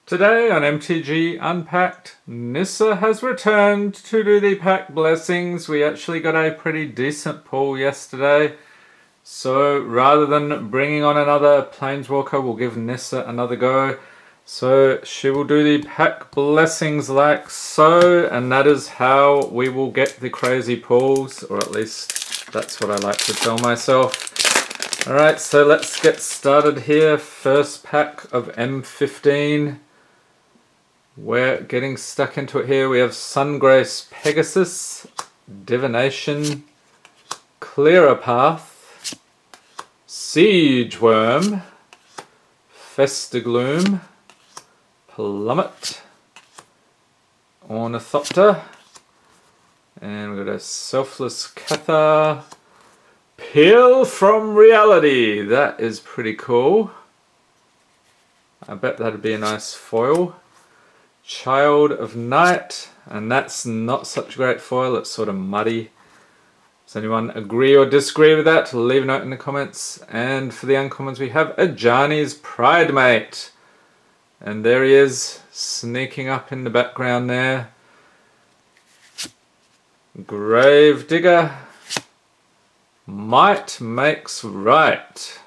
Today on MTG Unpacked, Nissa has returned to do the pack blessings. We actually got a pretty decent pull yesterday. So rather than bringing on another Planeswalker, we'll give Nissa another go. So she will do the pack blessings like so, and that is how we will get the crazy pulls, or at least that's what I like to tell myself. Alright, so let's get started here. First pack of M15. We're getting stuck into it here. We have Sungrace Pegasus, Divination, Clearer Path, Siege Worm, Festigloom, Plummet, Ornithopter, and we've got a Selfless Cathar, Peel from Reality. That is pretty cool. I bet that'd be a nice foil. Child of Night, and that's not such a great foil, it's sort of muddy. Does anyone agree or disagree with that? Leave a note in the comments. And for the uncommons we have Ajani's Pridemate. And there he is, sneaking up in the background there. Gravedigger. Might makes right.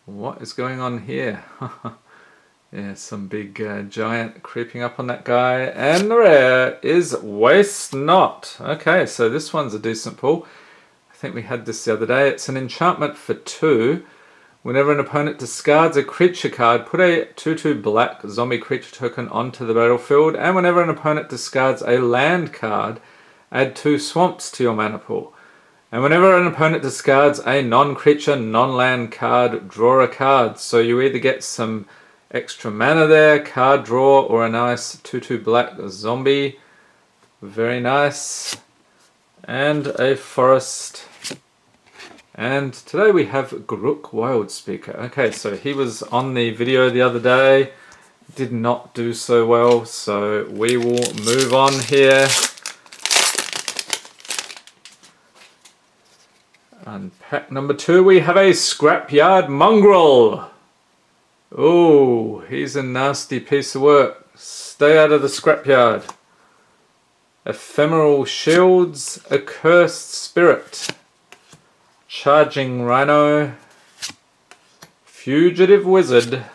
What is going on here? Yeah, some big giant creeping up on that guy. And the rare is Waste Not. Okay, so this one's a decent pull. I think we had this the other day. It's an enchantment for 2. Whenever an opponent discards a creature card, put a 2/2 black zombie creature token onto the battlefield. And whenever an opponent discards a land card, add 2 swamps to your mana pool. And whenever an opponent discards a non-creature, non-land card, draw a card. So you either get some extra mana there, card draw, or a nice 2/2 black zombie. Very nice. And a forest. And today we have Grook Wildspeaker. Okay, so he was on the video the other day. Did not do so well, so we will move on here. And pack number 2, we have a Scrapyard Mongrel. Oh, he's a nasty piece of work. Stay out of the scrapyard. Ephemeral Shields, Accursed Spirit, Charging Rhino, Fugitive Wizard,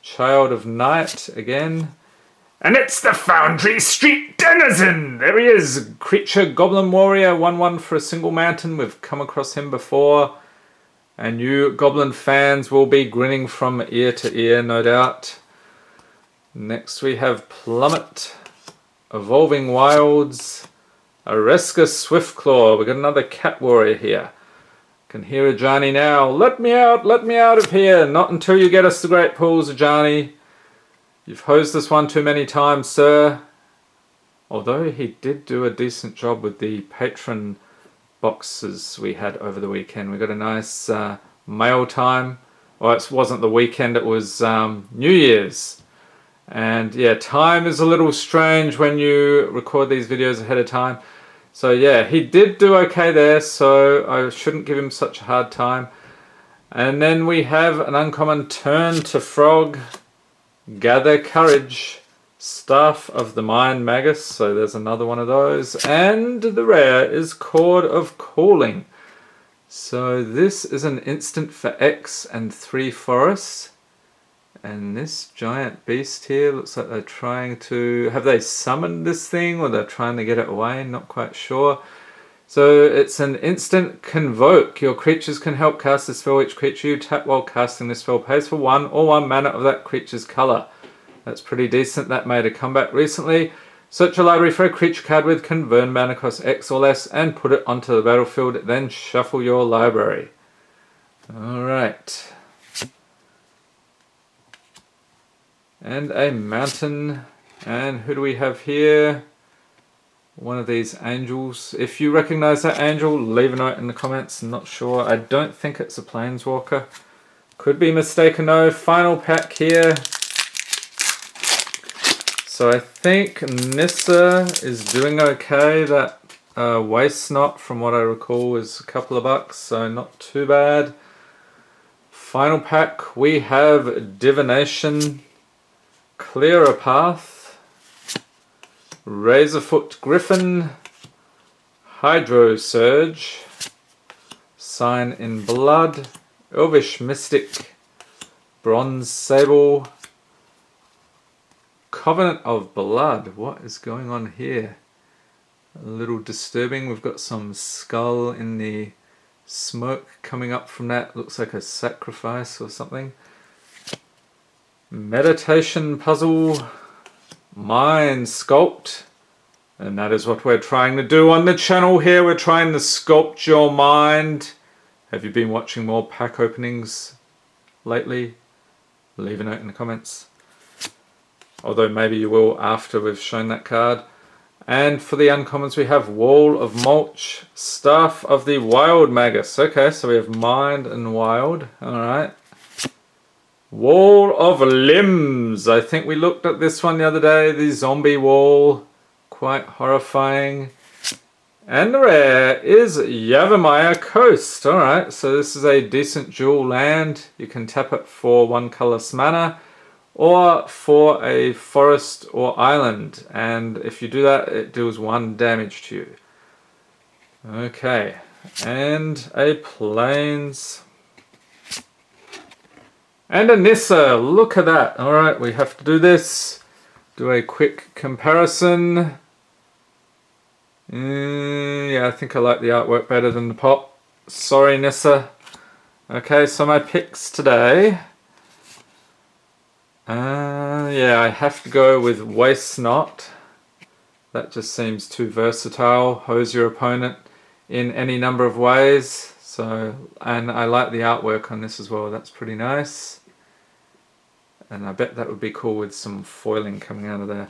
Child of Night again. And it's the Foundry Street Denizen! There he is! Creature Goblin Warrior, 1/1 for a single mountain. We've come across him before. And you Goblin fans will be grinning from ear to ear, no doubt. Next we have Plummet, Evolving Wilds, Areska Swiftclaw. We've got another Cat Warrior here. Can hear Ajani now. Let me out of here. Not until you get us the great pools, Ajani. You've hosed this one too many times, sir. Although he did do a decent job with the patron boxes we had over the weekend. We got a nice mail time. Well, it wasn't the weekend, it was New Year's. And yeah, time is a little strange when you record these videos ahead of time. So yeah, he did do okay there, so I shouldn't give him such a hard time. And then we have an uncommon Turn to Frog, Gather Courage, Staff of the Mind Magus, so there's another one of those. And the rare is Chord of Calling. So this is an instant for X and 3 forests. And this giant beast here looks like they're trying to... Have they summoned this thing, or they're trying to get it away? Not quite sure. So it's an instant Convoke. Your creatures can help cast a spell. Each creature you tap while casting this spell pays for 1 or 1 mana of that creature's colour. That's pretty decent. That made a comeback recently. Search your library for a creature card with convert mana cost X or less and put it onto the battlefield. Then shuffle your library. Alright. And a mountain. And who do we have here? One of these angels. If you recognize that angel, leave a note in the comments. I'm not sure. I don't think it's a Planeswalker. Could be mistaken though. Final pack here. So I think Nissa is doing okay. That Waste Not, from what I recall, is a couple of bucks, so not too bad. Final pack, we have Divination, Clear a Path, Razorfoot Griffin, Hydro Surge, Sign in Blood, Elvish Mystic, Bronze Sable, Covenant of Blood. What is going on here? A little disturbing. We've got some skull in the smoke coming up from that. Looks like a sacrifice or something. Meditation Puzzle, Mind Sculpt. And that is what we're trying to do on the channel here. We're trying to sculpt your mind. Have you been watching more pack openings lately? Leave a note in the comments. Although maybe you will after we've shown that card. And for the uncommons we have Wall of Mulch, Staff of the Wild Magus. Okay, so we have Mind and Wild. Alright. Wall of Limbs. I think we looked at this one the other day. The zombie wall. Quite horrifying. And the rare is Yavimaya Coast. Alright, so this is a decent dual land. You can tap it for 1 colorless mana or for a forest or island. And if you do that, it deals 1 damage to you. Okay, and a Plains. And a Nissa. Look at that. Alright, we have to do this. Do a quick comparison. Yeah, I think I like the artwork better than the pop. Sorry, Nissa. Okay, so my picks today. Yeah, I have to go with Waste Not. That just seems too versatile. Hose your opponent in any number of ways. So, and I like the artwork on this as well. That's pretty nice. And I bet that would be cool with some foiling coming out of there.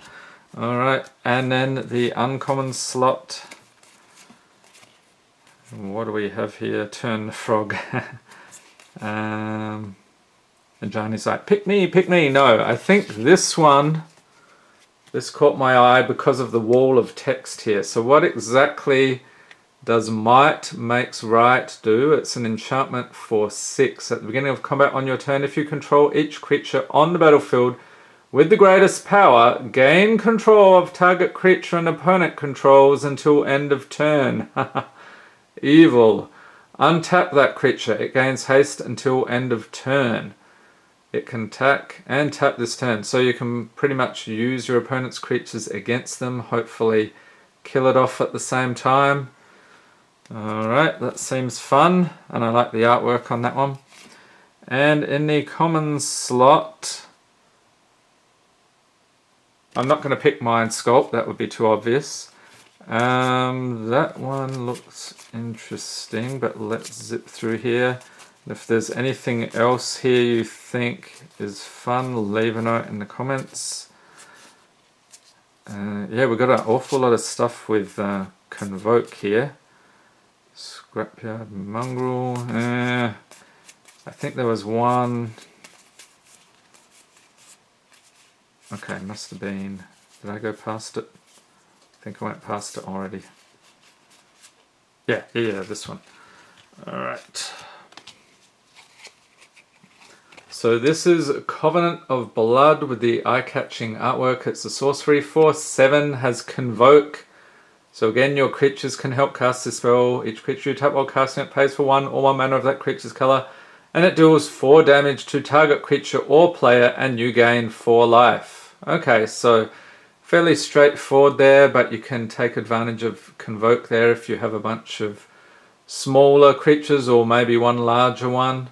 Alright, and then the uncommon slot. What do we have here? Turn the Frog. And Johnny's like, pick me, pick me. No, I think this one, this caught my eye because of the wall of text here. So what exactly does Might Makes Right do? It's an enchantment for 6. At the beginning of combat on your turn, if you control each creature on the battlefield with the greatest power, gain control of target creature and opponent controls until end of turn. Evil. Untap that creature. It gains haste until end of turn. It can attack and tap this turn. So you can pretty much use your opponent's creatures against them. Hopefully kill it off at the same time. Alright, that seems fun. And I like the artwork on that one. And in the common slot, I'm not going to pick Mind Sculpt. That would be too obvious. That one looks interesting, but let's zip through here. If there's anything else here you think is fun, leave a note in the comments. Yeah, we've got an awful lot of stuff with Convoke here. Scrapyard Mongrel. I think there was one. Okay, must have been. Did I go past it? I think I went past it already. Yeah, this one. Alright. So this is Covenant of Blood with the eye-catching artwork. It's a sorcery for 7, has Convoke. So again, your creatures can help cast this spell. Each creature you tap while casting it pays for 1 or 1 mana of that creature's colour. And it deals 4 damage to target creature or player and you gain 4 life. Okay, so fairly straightforward there, but you can take advantage of Convoke there if you have a bunch of smaller creatures or maybe one larger one,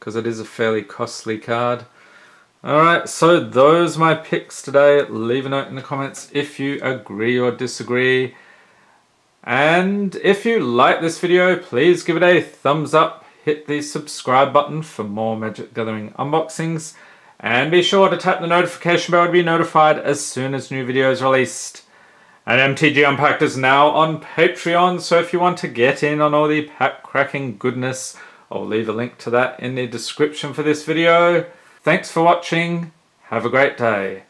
because it is a fairly costly card. Alright, so those are my picks today. Leave a note in the comments if you agree or disagree. And if you like this video, please give it a thumbs up. Hit the subscribe button for more Magic Gathering unboxings. And be sure to tap the notification bell to be notified as soon as new videos are released. And MTG Unpacked is now on Patreon, so if you want to get in on all the pack cracking goodness, I'll leave a link to that in the description for this video. Thanks for watching. Have a great day.